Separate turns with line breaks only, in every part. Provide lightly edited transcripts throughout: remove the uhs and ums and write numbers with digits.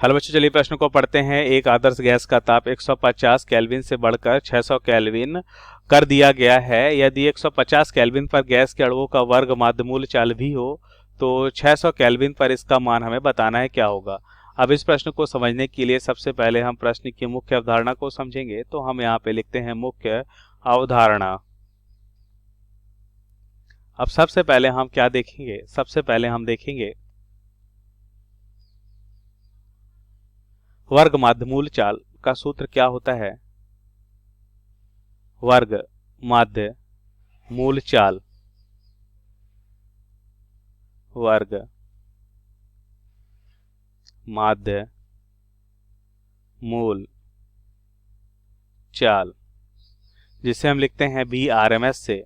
Hello बच्चों, चलिए प्रश्न को पढ़ते हैं। एक आदर्श गैस का ताप 150 केल्विन से बढ़कर 600 केल्विन कर दिया गया है। यदि 150 केल्विन पर गैस के अणुओं का वर्ग माध्यमूल चाल भी हो तो 600 केल्विन पर इसका मान हमें बताना है, क्या होगा। अब इस प्रश्न को समझने के लिए सबसे पहले हम प्रश्न की मुख्य अवधारणा को समझेंगे। तो हम यहाँ पे लिखते हैं मुख्य अवधारणा। अब सबसे पहले हम क्या देखेंगे, सबसे पहले हम देखेंगे वर्ग माध्यमूल चाल का सूत्र क्या होता है। वर्ग माध्य मूल चाल, वर्ग माध्य मूल चाल, जिसे हम लिखते हैं बी आर एम एस से।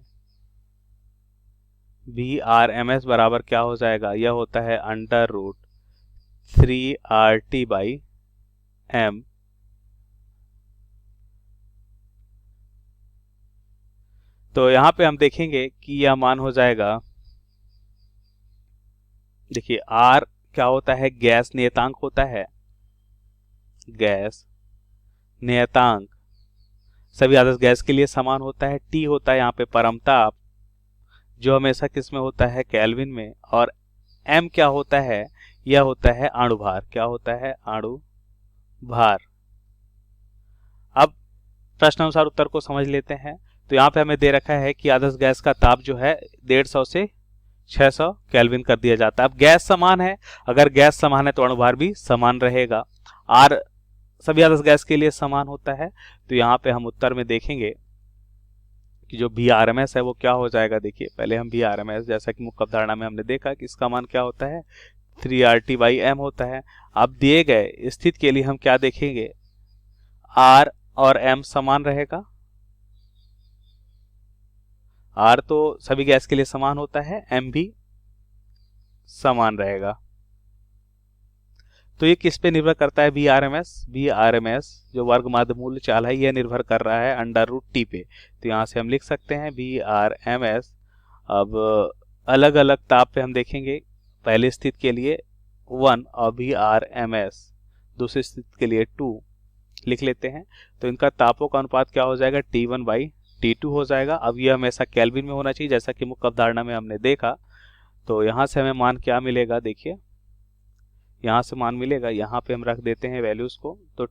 बी आर एम एस बराबर क्या हो जाएगा, यह होता है √3RT/m। तो यहां पे हम देखेंगे कि यह मान हो जाएगा, देखिए आर क्या होता है, गैस नियतांक होता है। गैस नियतांक सभी आदर्श गैस के लिए समान होता है। टी होता है यहाँ पे परमताप, जो हमेशा किस में होता है, केल्विन में। और एम क्या होता है, यह होता है अणुभार। क्या होता है, अणुभार। अब प्रश्नानुसार उत्तर को समझ लेते हैं। तो यहाँ पे हमें दे रखा है कि आदर्श गैस का ताप जो है 150 से 600 केल्विन कर दिया जाता है। अब गैस समान है, अगर गैस समान है तो अणुभार भी समान रहेगा। आर सभी आदर्श गैस के लिए समान होता है। तो यहाँ पे हम उत्तर में देखेंगे कि जो बी आर एम एस है वो क्या हो जाएगा। देखिए पहले हम बी आर एम एस, जैसा कि मुख्य अवधारणा में हमने देखा कि इसका मान क्या होता है, 3RT/m होता है। अब दिए गए स्थिति के लिए हम क्या देखेंगे, आर और एम समान रहेगा। आर तो सभी गैस के लिए समान होता है, एम भी समान रहेगा। तो ये किस पे निर्भर करता है, B R M S. B R M S जो वर्ग माध्यमूल चाल है, यह निर्भर कर रहा है √T पे। तो यहाँ से हम लिख सकते हैं बी आर एम एस। अब अलग अलग ताप पे हम देखेंगे। पहली स्थिति के लिए 1 और बी आर एम एस, दूसरी स्थिति के लिए 2 लिख लेते हैं। तो इनका तापों का अनुपात क्या हो जाएगा, T1/T2 हो जाएगा। अब यह हमेशा केल्विन में होना चाहिए, जैसा कि मुख्य अवधारणा में हमने देखा। तो यहाँ से हमें मान क्या मिलेगा, देखिए यहाँ से मान मिलेगा, यहाँ पे हम रख देते हैं वैल्यूज को। तो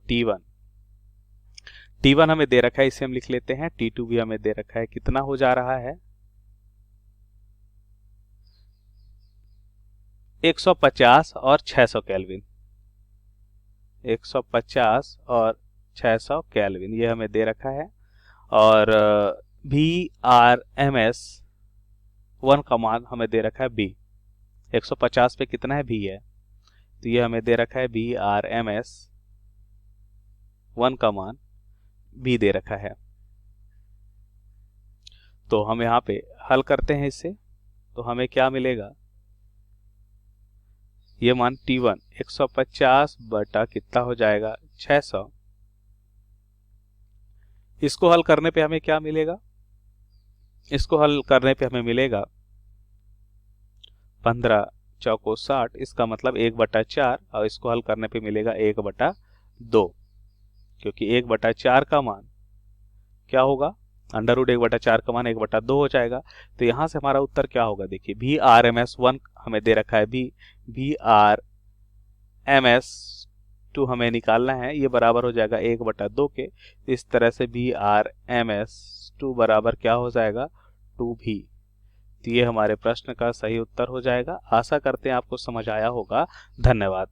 T1 हमें दे रखा है, इसे हम लिख लेते हैं। T2 भी हमें दे रखा है, कितना हो जा रहा है, 150 और 600 केल्विन। 150 और 600 केल्विन ये हमें दे रखा है। और बी आर एम एस 1 का मान हमें दे रखा है बी। 150 पे कितना है, बी है। तो ये हमें दे रखा है बी आर एम एस 1 का मान बी दे रखा है। तो हम यहाँ पे हल करते हैं इससे, तो हमें क्या मिलेगा, ये मान T1 150 बटा कितना हो जाएगा, 600। इसको हल करने पे हमें क्या मिलेगा, इसको हल करने पे हमें मिलेगा 15 चौको 60, इसका मतलब 1/4। और इसको हल करने पे मिलेगा 1/2, क्योंकि 1/4 का मान क्या होगा, √1/4 का मान 1/2 हो जाएगा। तो यहां से हमारा उत्तर क्या होगा, देखिए बी आर एम एस 1 हमें दे रखा है, बी आर एम एस 2 हमें निकालना है, ये बराबर हो जाएगा 1/2 के। इस तरह से बी आर एम एस 2 बराबर क्या हो जाएगा, 2 भी। तो ये हमारे प्रश्न का सही उत्तर हो जाएगा। आशा करते हैं आपको समझ आया होगा। धन्यवाद।